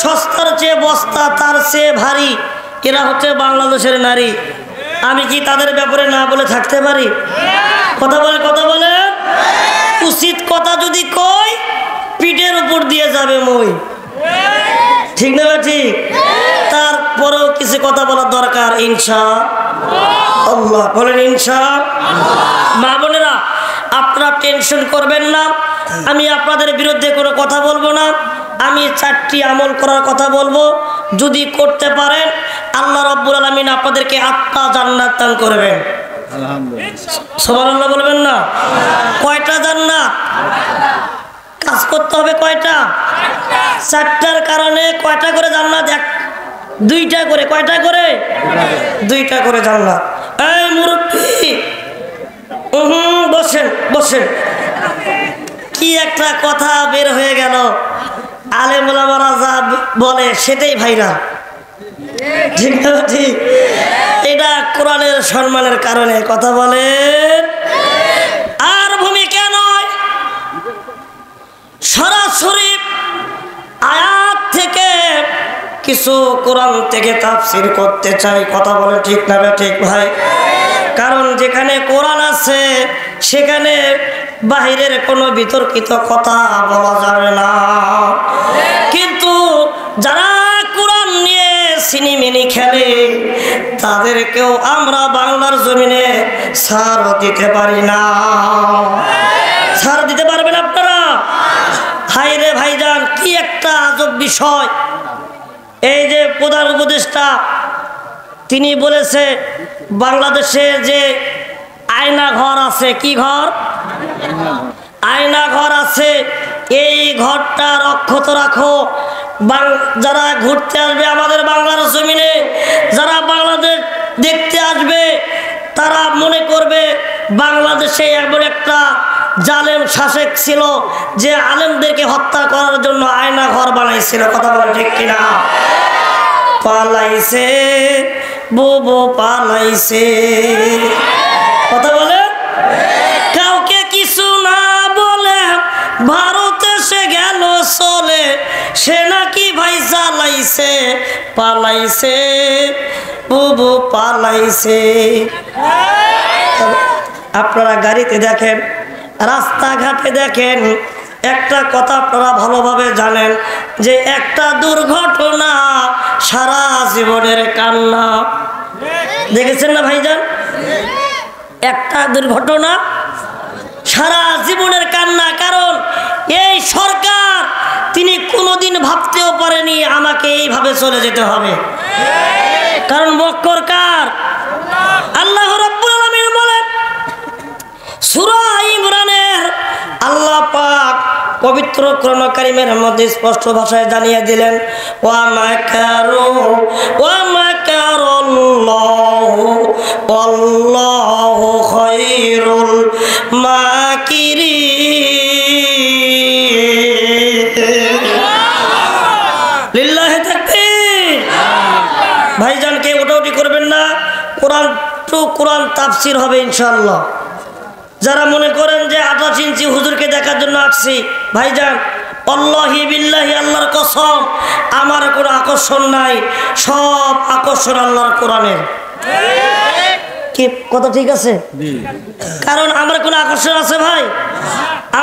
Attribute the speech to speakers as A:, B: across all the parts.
A: সস্তার চেয়ে বস্তা তার চেয়ে ভারী, এরা হচ্ছে বাংলাদেশের নারী। আমি কি তাদের ব্যাপারে না বলে থাকতে পারি? কথা বলে উচিত কথা যদি কই পিঠের উপর দিয়ে যাবে মই, ঠিক না ঠিক? তারপরেও কিছু কথা বলার দরকার ইনশাআল্লাহ। বলেন ইনশাআল্লাহ। মা বোনেরা, আপনারা টেনশন করবেন না, আমি আপনাদের বিরুদ্ধে কোনো কথা বলবো না। আমি 4টি আমল করার কথা বলবো, যদি করতে পারেন আল্লাহ রাব্বুল আলামিন আপনাদেরকে 8টা জান্নাত দান করবেন। সুবহানাল্লাহ বলবেন না? কয়টা জান্নাত? কাজ করতে হবে কয়টা? 4টার কারণে কয়টা করে জান্নাত? 2টা করে। কয়টা করে? 2টা করে জান্নাত। এই মুরব্বি, বসেন। কি একটা কথা বের হয়ে গেল, আলেম ওলামারা যা বলে সেটাই ভাইরা, ঠিক না ঠিক? এটা কোরআনের সম্মানের কারণে কথা বলেন, আর ভূমিকা নয়। সরাসরি আয়াত থেকে কিছু কোরআন থেকে তাফসীর করতে চাই। কথা বলে ঠিক না ঠিক ভাই? কারণ যেখানে কোরআন আছে সেখানে বাহিরের কোনো বিতর্কিত কথা বলা যাবে না। কিন্তু যারা কোরআন নিয়ে সিনেমিনি খেলে তাদেরকেও আমরা বাংলার জমিনে ছাড় দিতে পারি না। ছাড় দিতে পারবেন আপনারা? হাই রে ভাইজান, কি একটা আজব বিষয়। এই যে প্রধান উপদেষ্টা তিনি বলেছে বাংলাদেশে যে আয়না ঘর আছে, কি ঘর? আয়না ঘর আছে, এই ঘরটা রক্ষিত রাখো। যারা ঘুরতে আসবে আমাদের বাংলার জমিনে, যারা বাংলাদেশ দেখতে আসবে, তারা মনে করবে বাংলাদেশে এমন একটা জালেম শাসক ছিল যে আলেমদেরকে হত্যা করার জন্য আয়না ঘর বানাইছিল। কথা বলে ঠিক কিনা? পালাইছে বুবু পালাইছে। কথা বলে কাউকে কিছু না বলে ভারতে সে গেল চলে, সে নাকি ভাই চালাইছে পালাইছে বুবু পালাইছে। আপনারা গাড়িতে দেখেন, রাস্তাঘাটে দেখেন, একটা কথা আপনারা ভালোভাবে জানেন যে একটা দুর্ঘটনা সারা জীবনের কান্না। দেখেছেন না ভাইজান? একটা দুর্ঘটনা সারা জীবনের কান্না। কারণ এই সরকার তিনি কোনোদিন ভাবতেও পারেনি আমাকে এইভাবে চলে যেতে হবে। কারণ মক্কর কার? আল্লাহ রাব্বুল আলামিন বলেন সূরা ইমরানের আল্লাহ পাক পবিত্র কোরআন কারীমের মধ্যে স্পষ্ট ভাষায় জানিয়ে দিলেন, ওয়া মাকারুল্লাহু ওয়াল্লাহু খায়রুল মাকিরিন। লিল্লাহি তাকবীর। ভাইজানকে ওটাউটি করবেন না, কোরআন টু কোরআন তাফসীর হবে ইনশাআল্লাহ। যারা মনে করেন যে 28 ইঞ্চি হুজুরকে দেখার জন্য আসছি, ভাইজান আল্লাহি বিল্লাহি, আল্লাহর কসম আমার কোনো আকর্ষণ নাই, সব আকর্ষণ আল্লাহর কোরআনের। কি কথা ঠিক আছে? কারণ আমার কোনো আকর্ষণ আছে ভাই?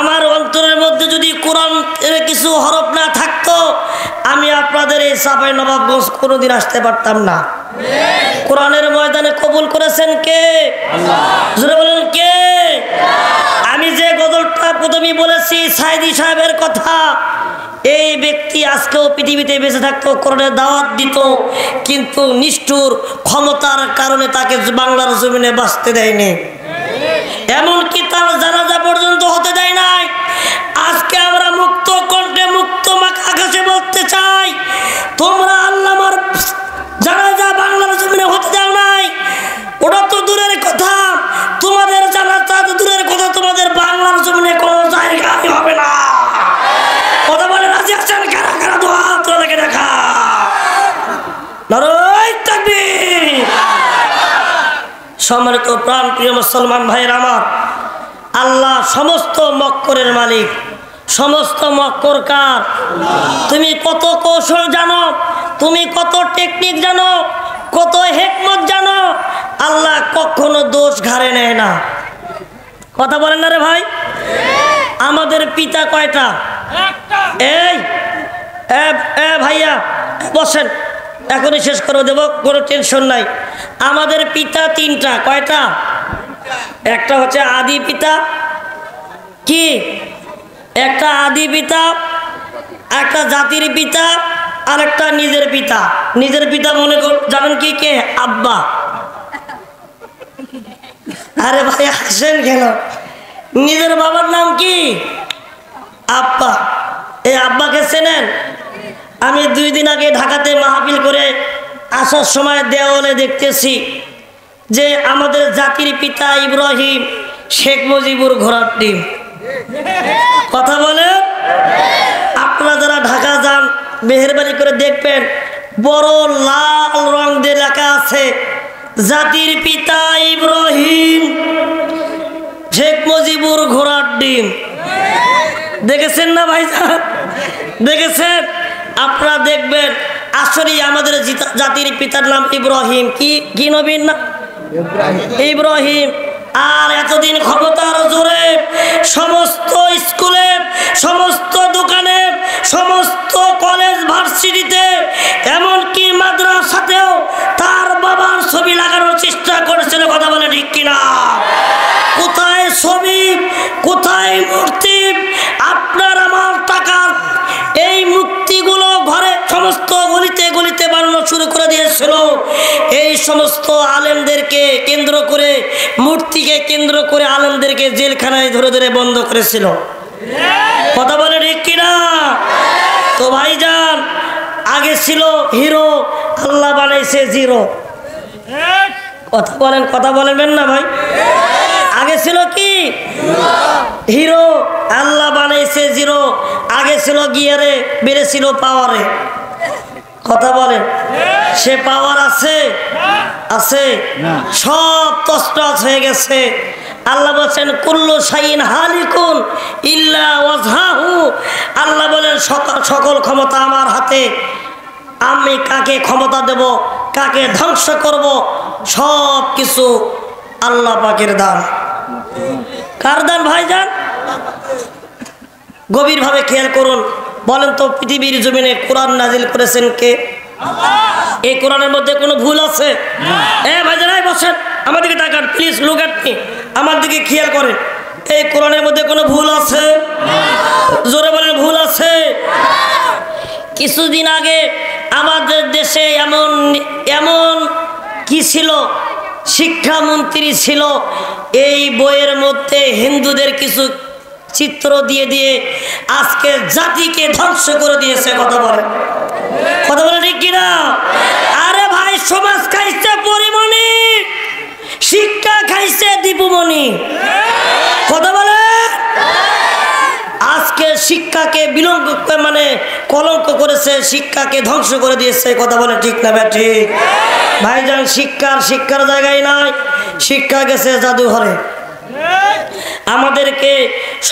A: আমার অন্তরের মধ্যে যদি কোরআনের কিছু হরফ না থাকতো আমি আপনাদের এই চাঁপাইনবাবগঞ্জ কোনোদিন আসতে পারতাম না। কোরআনের ময়দানে কবুল করেছেন কে? জোরে বলেন কে? আমি যে গজলটা প্রথমে বলেছি সাইদি সাহেবের কথা, এই ব্যক্তি আজকেও পৃথিবীতে বেঁচে থাকতো, কোরআনের দাওয়াত দিত, কিন্তু নিষ্ঠুর ক্ষমতার কারণে তাকে বাংলার জমিনে বাঁচতে দেয়নি, এমনকি তার জানাজা পর্যন্ত হতে দেয় নাই। আজকে আমরা মুক্ত কণ্ঠে মুক্ত আকাশে বলতে চাই, তোমরা আল্লামার জানাজা বাংলার জমিনে হতে দাও নাই, ওটা তো দূরের কথা, তোমাদের জানাজা তো দূরের কথা, তোমাদের বাংলার জমিনে কোনো জায়গায় হবে না। কথা বলে রাজি আছেন? কারা কারা দোয়া তোলাকে দেখা নারায়ে তাকবীর। সম্মানিত প্রাণ প্রিয় মুসলমান ভাইয়ের আমার, আল্লাহ সমস্ত মক্করের মালিক, সমস্ত মক্কর কার? তুমি কত কৌশল জানো, তুমি কত টেকনিক জানো, কত হিকমত জানো, আল্লাহ কখনো দোষ ঘাড়ে নেয় না। কথা বলেন না রে ভাই? আমাদের পিতা কয়টা? এই ভাইয়া বসেন, এখনই শেষ করে দেব, কোনো টেনশন নাই। আমাদের পিতা তিনটা। কয়টা? একটা হচ্ছে আদি পিতা, কি একটা আদি পিতা, একটা জাতির পিতা, আর একটা নিজের পিতা। নিজের পিতা মনে জানেন কি? কে? আব্বা। আরে ভাই হাসেন কেন? নিজের বাবার নাম কি? আব্বা। এই আব্বাকে চেনেন? আমি 2 দিন আগে ঢাকাতে মাহফিল করে আসার সময় দেওয়ালে দেখতেছি যে আমাদের জাতির পিতা ইব্রাহিম, শেখ মুজিবুর ঘোড়ার ডিম। কথা বলেন? আপনারা যারা ঢাকা যান মেহেরবানি করে দেখবেন, বড় লাল রং দিয়ে লেখা আছে জাতির পিতা ইব্রাহিম, শেখ মুজিবুর ঘোড়ার ডিম। দেখেছেন না ভাইজান? দেখেছেন? আপনারা দেখবেন আসলে আমাদের জাতির পিতার নাম ইব্রাহিম। কি নবীর নাম? ইব্রাহিম। আর এতদিন ক্ষমতার জোরে সমস্ত স্কুলে, সমস্ত দোকানে, সমস্ত কলেজ ভার্সিটিতে, এমনকি মাদ্রাসাতেও তার বাবার ছবি লাগানোর চেষ্টা করেছিল। কথা বলে ঠিক কিনা? কোথায় ছবি, কোথায় মূর্তি? আপনার আমার টাকার এই মূর্তিগুলো ঘরে সমস্ত গলিতে গলিতে বানানো শুরু করে দিয়েছিল। এই সমস্ত আলেমদেরকে কেন্দ্র করে, মূর্তিকে কেন্দ্র করে আলেমদেরকে জেলখানায় ধরে ধরে বন্ধ করেছিল। কথা বলে ঠিক কিনা? তো ভাইজান, আগে ছিল হিরো, আল্লাহ বানাইছে জিরো। কথা বলবেন না ভাই? আগে ছিল কি? হিরো, আল্লাহ বানাইছে জিরো। আগে ছিল গিয়ারে, বেড়েছিল পাওয়ারে। কথা বলেন? সে পাওয়ার আছে? আছে? সব তছনছ হয়ে গেছে। আল্লাহ বলছেন কুল্লু শাইইন হালিকুন ইল্লা ওয়াজহাহু। আল্লাহ বলেন সকল ক্ষমতা আমার হাতে। আমি কাকে ক্ষমতা দেব, কাকে ধ্বংস করব, সব কিছু আল্লাহ পাকের দান। কার দান ভাইজান? গভীরভাবে খেয়াল করুন। বলেন তো পৃথিবীর জমিনে কোরআন নাজিল করেছেন কে? এই কোরআনের মধ্যে কোনো ভুল আছে? ভাইজান বসেন, আমার দিকে তাকান প্লিজ, লুক এট মি, আমার দিকে খেয়াল করেন। এই কোরআনের মধ্যে কোনো ভুল আছে? জোরে বলেন ভুল আছে। কিছুদিন আগে আমাদের দেশে এমন কি ছিল, শিক্ষামন্ত্রী ছিল, এই বইয়ের মধ্যে হিন্দুদের কিছু চিত্র দিয়ে দিয়ে আজকে জাতিকে ধ্বংস করে দিয়েছে। কথা বলে ঠিক কিনা? আরে ভাই, সমাজ খাইছে পরিমণি, শিক্ষা খাইছে দীপুমণি। কথা বলে? আজকে শিক্ষাকে বিলম্ব মানে কলঙ্ক করেছে, শিক্ষাকে ধ্বংস করে দিয়েছে। কথা বলে ঠিক না ঠিক? ভাইজান, শিক্ষার জায়গায় নাই, শিক্ষা গেছে জাদুঘরে। আমাদেরকে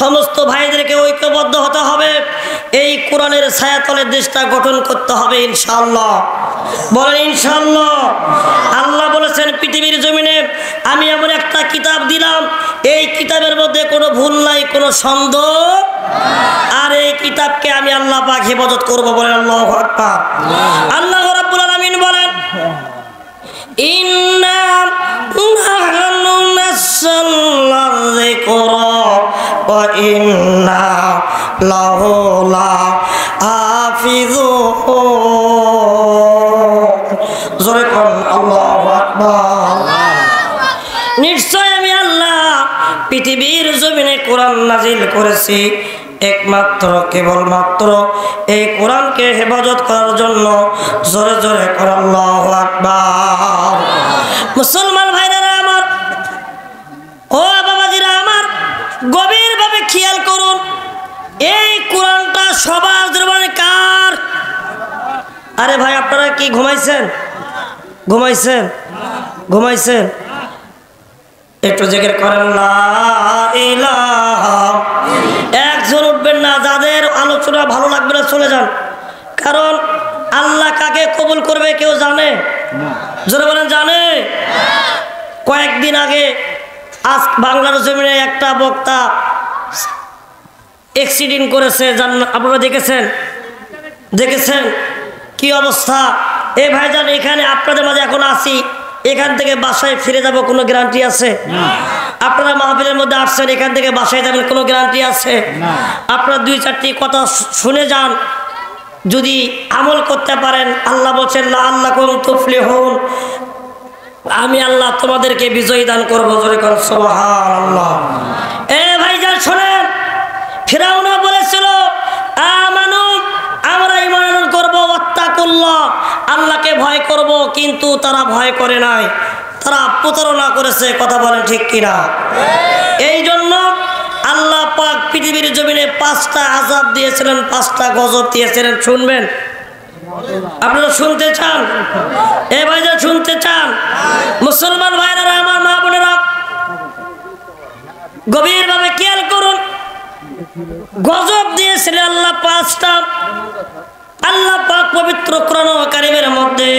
A: সমস্ত ভাইদেরকে ঐক্যবদ্ধ হতে হবে, এই কোরআনের ছায়াতলে দেশটা গঠন করতে হবে ইনশাআল্লাহ। বলেন ইনশাআল্লাহ। আল্লাহ বলেছেন পৃথিবীর জমিনে আমি এমন একটা কিতাব দিলাম, এই কিতাবের মধ্যে কোনো ভুল নাই, কোনো সন্দেহ, আর এই কিতাবকে আমি আল্লাহ পাক হেফাজত করব। বলেন আল্লাহু আকবার। আল্লাহ রাব্বুল আলামিন বলেন ইন্না নাহনু নাযালনা যিকরা ওয়া ইন্না লাহু লাহাফিজুন। জোরে কোন আল্লাহু আকবার। নিশ্চয় আমি আল্লাহ পৃথিবীর জমিনে কোরআন নাজিল করেছি একমাত্র কেবলমাত্র এই কোরআনকে হেফাজত করার জন্য। জোরে জোরে কর আল্লাহু আকবার। মুসলমান ভাইরা আমার, ও বাবাজিরা আমার, গভীরভাবে খেয়াল করুন, এই কোরআনটা সবার জবানে কার? আরে ভাই, আপনারা কি ঘুমাইছেন? একটু জিকির করেন লা ইলাহা। একজন উঠবেন না, যাদের আলোচনা ভালো লাগবে না চলে যান, কারণ আল্লাহ কাকে কবুল করবে কেউ জানে? জোরে বলেন জানে? কয়েকদিন আগে আজ বাংলার জমিনে একটা বক্তা অ্যাক্সিডেন্ট করেছে, আপনারা দেখেছেন কি অবস্থা? এ ভাইজান, এখানে আপনাদের মাঝে এখন আসি, এখান থেকে বাসায় ফিরে যাব কোনো গ্যারান্টি আছে? আপনারা মাহফিলের মধ্যে আসছেন, এখান থেকে বাসায় যাবেন কোনো গ্যারান্টি আছে? আপনারা দুই চারটি কথা শুনে যান, যদি আমল করতে পারেন আল্লাহ বলছেন লাআল্লাকুম তুফলিহুন, আমি আল্লাহ তোমাদেরকে বিজয় দান করবো। জোরে করে সুবহানাল্লাহ। এ ভাইজান শোনেন, ফিরাউন বলেছিল আমানু, আমরা ঈমান করব, ওয়াত্তাকুল্লাহ, আল্লাহকে ভয় করব, কিন্তু তারা ভয় করে নাই, তারা প্রতারণা করেছে। কথা বলেন ঠিক কিনা? এই জন্য আল্লাহ পাক পৃথিবীর জমিনে 5টা আযাব দিয়েছিলেন, 5টা গজব দিয়েছিলেন। শুনবেন? আপনারা শুনতে চান? এ ভাইজান শুনতে চান? মুসলমান ভাইরা, আমার মা বোনেরা, গভীরভাবে খেয়াল করুন। গজব দিয়েছিলেন আল্লাহ 5টা। আল্লাহ পাক পবিত্র কোরআন কারীমের মধ্যে